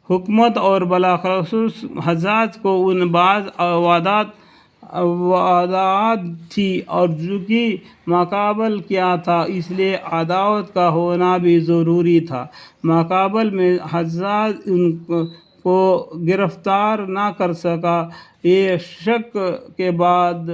حکومت اور بلاخصوص حجاج کو ان بعض وعدات تھی اور جو کہ ماقبل کیا تھا، اس لیے عداوت کا ہونا بھی ضروری تھا۔ ماقبل میں حجاج ان کو گرفتار نہ کر سکا۔ یہ شک کے بعد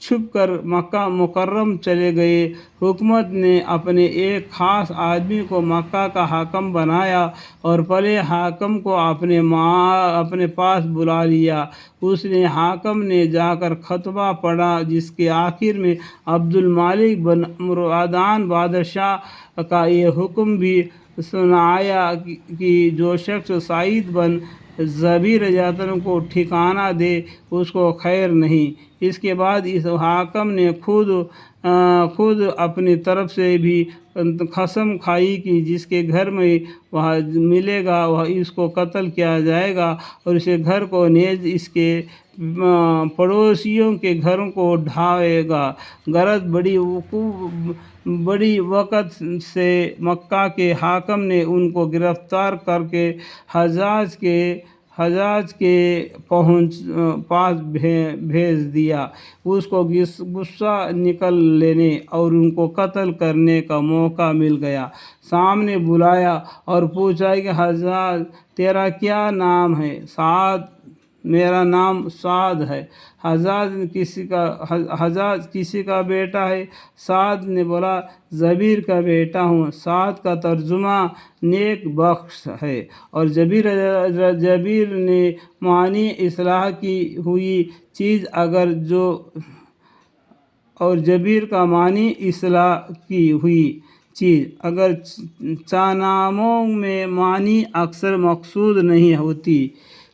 چھپ کر مکہ مکرم چلے گئے۔ حکومت نے اپنے ایک خاص آدمی کو مکہ کا حاکم بنایا اور پہلے حاکم کو اپنے پاس بلا لیا۔ اس حاکم نے جا کر خطبہ پڑھا، جس کے آخر میں عبد الملک بن مروان بادشاہ کا یہ حکم بھی سنایا کہ جو شخص سعید بن جبیر رضی اللہ عنہ کو ٹھکانہ دے اس کو خیر نہیں۔ اس کے بعد اس حاکم نے خود اپنی طرف سے بھی قسم کھائی کہ جس کے گھر میں وہ ملے گا وہ اس کو قتل کیا جائے گا اور اس کے گھر کو نیز اس کے پڑوسیوں کے گھروں کو ڈھائے گا۔ غرض بڑی وقت سے مکہ کے حاکم نے ان کو گرفتار کر کے حجاج کے پاس بھیج دیا۔ اس کو غصہ نکل لینے اور ان کو قتل کرنے کا موقع مل گیا۔ سامنے بلایا اور پوچھا کہ حجاج تیرا کیا نام ہے؟ سعد، میرا نام سعد ہے۔ حجاج کسی کا بیٹا ہے؟ سعد نے بولا جبیر کا بیٹا ہوں۔ سعد کا ترجمہ نیک بخش ہے اور جبیر نے معنی اصلاح کی ہوئی چیز اگر ناموں میں معنی اکثر مقصود نہیں ہوتی،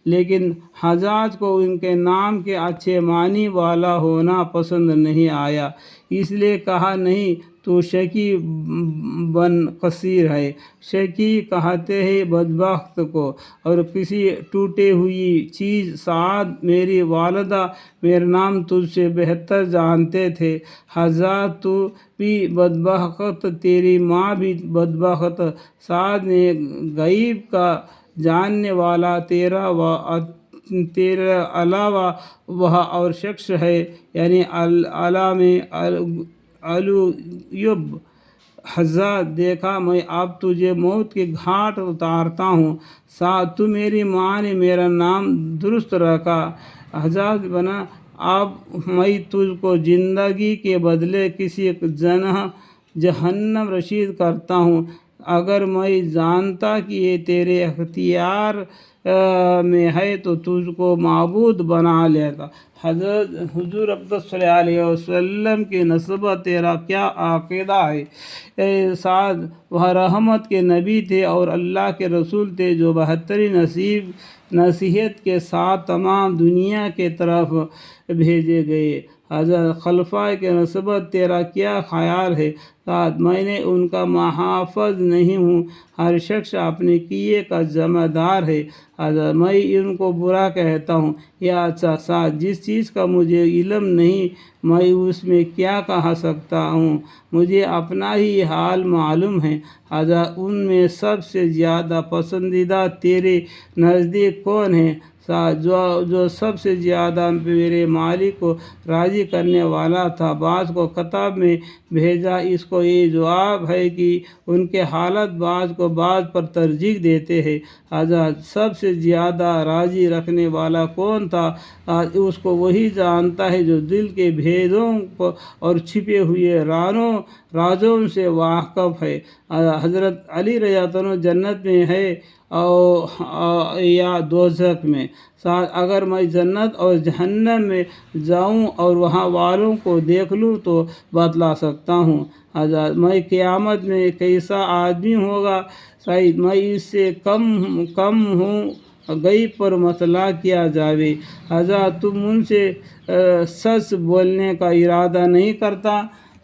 لیکن حجاج کو ان کے نام کے اچھے معنی والا ہونا پسند نہیں آیا، اس لیے کہا نہیں تو شقی بن قصیر ہے۔ شقی کہتے ہیں بدبخت کو، اور کسی ٹوٹی ہوئی چیز۔ سعد میری والدہ میرا نام تجھ سے بہتر جانتے تھے۔ حجاج تو بھی بدبخت، تیری ماں بھی بدبخت۔ سعد نے غیب کا جاننے والا تیرے علاوہ وہ اور شخص ہے، یعنی علامہ الغیوب۔ حجاج دیکھا میں اب تجھے موت کے گھاٹ اتارتا ہوں۔ سعد تو میری ماں نے میرا نام درست رکھا۔ حجاج بنا اب میں تجھ کو زندگی کے بدلے کسی جہنم رسید کرتا ہوں۔ اگر میں جانتا کہ یہ تیرے اختیار میں ہے تو تجھ کو معبود بنا لیتا۔ حضور اقدس صلی اللہ علیہ وسلم کی نسبت تیرا کیا عقیدہ ہے؟ اے سعد، وہ رحمت کے نبی تھے اور اللہ کے رسول تھے جو بہترین نصیحت کے ساتھ تمام دنیا کے طرف بھیجے گئے۔ حضرت خلفائے کی نسبت تیرا کیا خیال ہے؟ سعد، میں نے ان کا محافظ نہیں ہوں، ہر شخص اپنے کیے کا ذمہ دار ہے۔ حضرت میں ان کو برا کہتا ہوں یا اچھا؟ سعد، جس چیز کا مجھے علم نہیں میں اس میں کیا کہہ سکتا ہوں، مجھے اپنا ہی حال معلوم ہے۔ حضرت، ان میں سب سے زیادہ پسندیدہ تیرے نزدیک کون ہے؟ سعد، جو سب سے زیادہ میرے مالک کو راضی کرنے والا تھا۔ بعض کو کتاب میں بھیجا، اس کو یہ جواب ہے کہ ان کے حالات بعض کو بعض پر ترجیح دیتے ہیں۔ حضرت، سب سے زیادہ راضی رکھنے والا کون تھا؟ اس کو وہی جانتا ہے جو دل کے بھیدوں اور چھپے ہوئے رازوں سے واقف ہے۔ حضرت علی رضی اللہ عنہ جنت میں ہے یا دوزخ میں؟ سعد، اگر میں جنت اور جہنم میں جاؤں اور وہاں والوں کو دیکھ لوں تو بتلا سکتا ہوں۔ حضرت، میں قیامت میں کیسا آدمی ہوگا؟ سعید، میں اس سے کم ہوں، غیب پر مطلع کیا جائے۔ حضرت، تم ان سے سچ بولنے کا ارادہ نہیں کرتا؟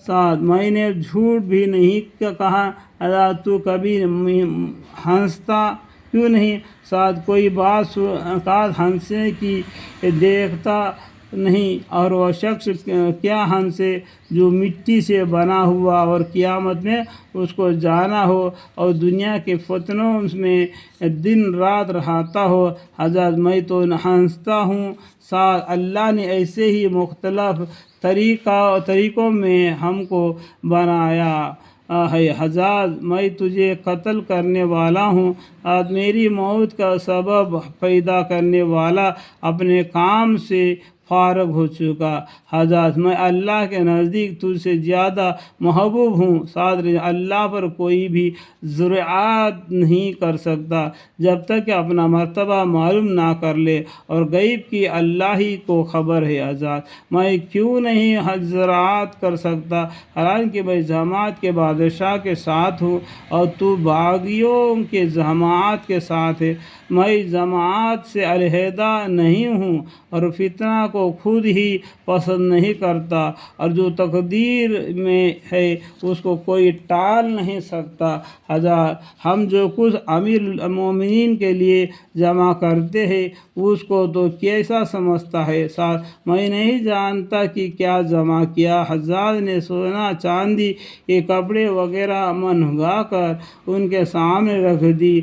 سعد، میں نے جھوٹ بھی نہیں کہا۔ حضرت، تو کبھی ہنستا کیوں نہیں؟ سعد، کوئی بات ہنسنے کی نہیں، اور وہ شخص کیا ہم سے جو مٹی سے بنا ہوا اور قیامت میں اس کو جانا ہو اور دنیا کے فتنوں میں دن رات رہتا ہو۔ حضرت میں تو ہنستا ہوں، ساتھ اللہ نے ایسے ہی مختلف طریقوں میں ہم کو بنایا ہے۔ حضرت میں تجھے قتل کرنے والا ہوں، آج میری موت کا سبب پیدا کرنے والا اپنے کام سے فارغ ہو چکا۔ حضرت میں اللہ کے نزدیک تجھ سے زیادہ محبوب ہوں، ساتھ اللہ پر کوئی بھی جرأت نہیں کر سکتا جب تک کہ اپنا مرتبہ معلوم نہ کر لے، اور غیب کی اللہ ہی کو خبر ہے۔ حضرت میں کیوں نہیں جرأت کر سکتا، حالانکہ میں جماعت کے بادشاہ کے ساتھ ہوں اور تو باغیوں کے جماعت کے ساتھ ہے۔ میں جماعت سے علیحدہ نہیں ہوں اور فتنہ کو خود ہی پسند نہیں کرتا، اور جو تقدیر میں ہے اس کو کوئی ٹال نہیں سکتا۔ حضرت ہم جو کچھ امیر المومنین کے لیے جمع کرتے ہیں اس کو تو کیسا سمجھتا ہے؟ میں نہیں جانتا کہ کیا جمع کیا۔ حضرت نے سونا چاندی کے کپڑے وغیرہ منگوا کر ان کے سامنے رکھ دی۔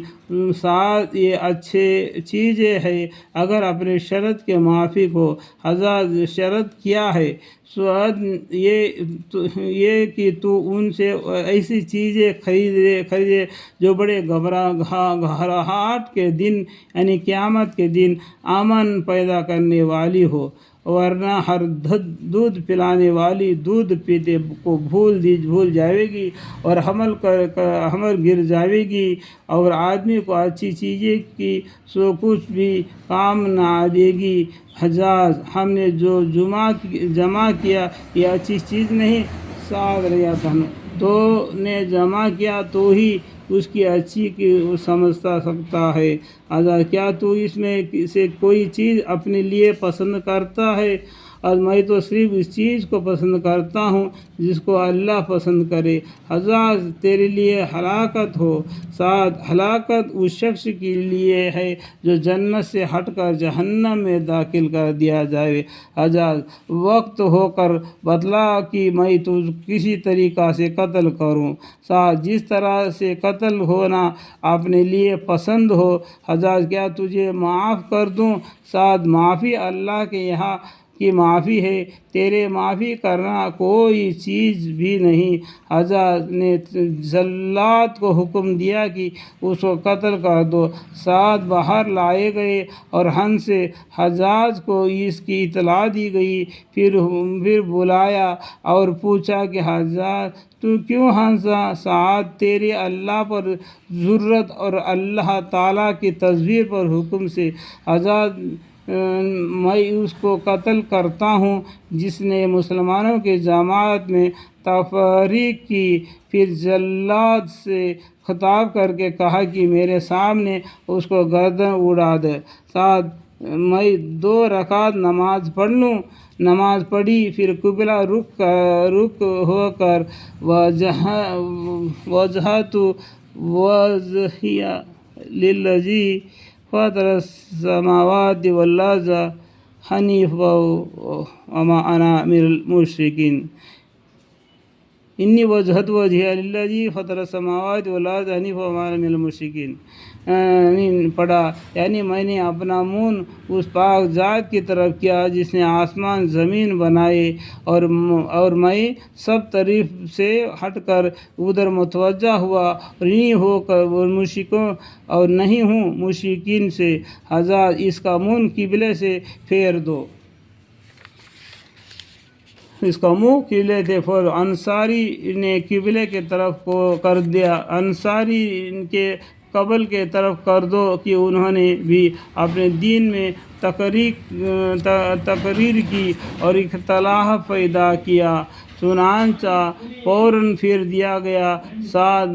ساتھ یہ اچھی چیزیں ہیں اگر اپنے شرط کے موافق ہو۔ حضرت شرط کیا ہے؟ شرط یہ کہ تو ان سے ایسی چیزیں خریدے جو بڑے گھبراہٹ کے دن یعنی قیامت کے دن امن پیدا کرنے والی ہو، ورنہ ہر دودھ پلانے والی دودھ پیتے کو بھول جائے گی اور حمل گر جائے گی، اور آدمی کو اچھی چیزیں کی سو کچھ بھی کام نہ آئے گی۔ حضرت ہم نے جو جمع کیا یہ اچھی چیز نہیں، تو نے جمع کیا تو ہی اس کی اچھی کی سمجھ سکتا ہے۔ حضرت کیا تو اس میں سے کوئی چیز اپنے لیے پسند کرتا ہے؟ اور میں تو صرف اس چیز کو پسند کرتا ہوں جس کو اللہ پسند کرے۔ حضرت تیرے لیے ہلاکت ہو، ساتھ ہلاکت اس شخص کے لیے ہے جو جنت سے ہٹ کر جہنم میں داخل کر دیا جائے۔ حضرت وقت ہو کر بتلا کہ میں تجھ کسی طریقہ سے قتل کروں، ساتھ جس طرح سے قتل ہونا اپنے لیے پسند ہو۔ حضرت کیا تجھے معاف کر دوں؟ ساتھ معافی اللہ کے یہاں کی معافی ہے، تیرے معافی کرنا کوئی چیز بھی نہیں۔ حضرت نے جلاد کو حکم دیا کہ اس کو قتل کر دو، ساتھ باہر لائے گئے اور ہن سے حجاج کو اس کی اطلاع دی گئی۔ پھر بلایا اور پوچھا کہ حجاج تو کیوں ہنسا؟ ساتھ تیرے اللہ پر جرأت اور اللہ تعالیٰ کی تصویر پر حکم سے حجاج میں اس کو قتل کرتا ہوں جس نے مسلمانوں کی جماعت میں تفریق کی۔ پھر جلاد سے خطاب کر کے کہا کہ میرے سامنے اس کو گردن اڑا دے، ساتھ میں 2 رکعت نماز پڑھ لوں۔ نماز پڑھی، پھر قبلہ رخ ہو کر وجہت وجہی للذی فطر السماوات والارض حنیفا وما انا من المشرکین۔ انی وجہت وجہی للذی فطر السماوات والارض حنیفا وما انا من المشرکین پڑھا، یعنی میں نے اپنا منہ اس پاک ذات کی طرف کیا جس نے آسمان زمین بنائے، اور میں سب طرف سے ہٹ کر ادھر متوجہ ہوا اور نہیں ہو کر مشرکوں اور نہیں ہوں مشرکین سے۔ حضرت اس کا منہ قبلے سے پھیر دو۔ اس کا منہ قبلے سے پھیر، انصاری نے قبلے کی طرف کو کر دیا، انصاری کے قبل کی طرف کر دو کہ انہوں نے بھی اپنے دین میں تقریر کی اور اختلاف پیدا کیا، چنانچہ فوراً پھیر دیا گیا۔ ساتھ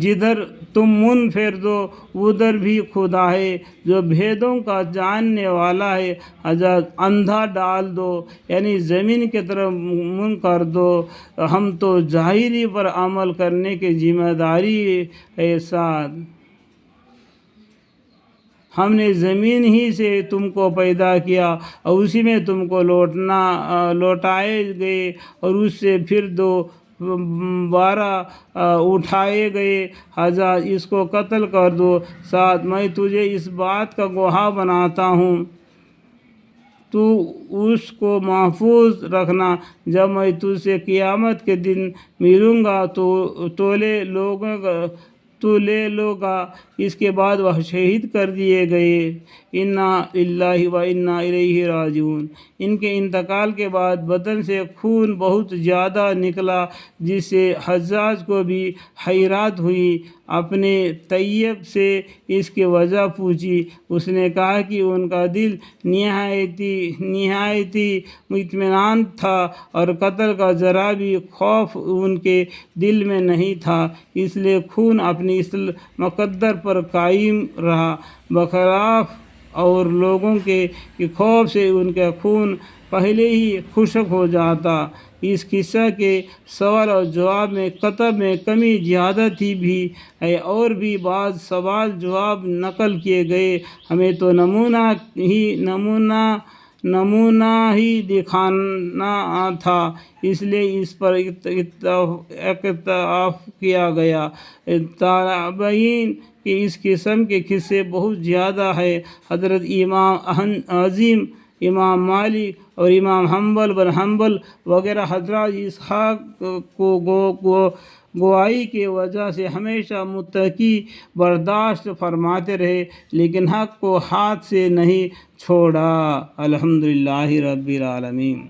جدھر تم منہ پھیر دو ادھر بھی خدا ہے جو بھیدوں کا جاننے والا ہے۔ حضرت اندھا ڈال دو، یعنی زمین کی طرف منہ کر دو، ہم تو ظاہری پر عمل کرنے کی ذمہ داری ہے۔ ساتھ ہم نے زمین ہی سے تم کو پیدا کیا اور اسی میں تم کو لوٹائے گئے اور اس سے پھر دوبارہ اٹھائے گئے، لہذا اس کو قتل کر دو۔ ساتھ میں تجھے اس بات کا گواہ بناتا ہوں، تو اس کو محفوظ رکھنا، جب میں تجھ سے قیامت کے دن ملوں گا تو لے لو گا۔ اس کے بعد وہ شہید کر دیے گئے۔ انا للہ و انا الیہ راجعون۔ ان کے انتقال کے بعد بدن سے خون بہت زیادہ نکلا، جس سے حجاج کو بھی حیرت ہوئی۔ اپنے طیب سے اس کی وجہ پوچھی، اس نے کہا کہ ان کا دل نہایتی اطمینان تھا اور قتل کا ذرا بھی خوف ان کے دل میں نہیں تھا، اس لیے خون اپنی اصل مقدر پر قائم رہا، برخلاف اور لوگوں کے خوف سے ان کا خون پہلے ہی خشک ہو جاتا۔ اس قصہ کے سوال اور جواب میں کتب میں کمی زیادتی بھی ہے اور بھی بعض سوال جواب نقل کیے گئے، ہمیں تو نمونہ ہی دکھانا تھا، اس لیے اس پر اکتفا کیا گیا۔ تابعین کی اس قسم کے قصے بہت زیادہ ہیں۔ حضرت امام اعظم، امام مالک اور امام حنبل بن حنبل وغیرہ حضرات اس حق کو گواہی کی وجہ سے ہمیشہ متقی برداشت فرماتے رہے، لیکن حق کو ہاتھ سے نہیں چھوڑا۔ الحمدللہ رب العالمین۔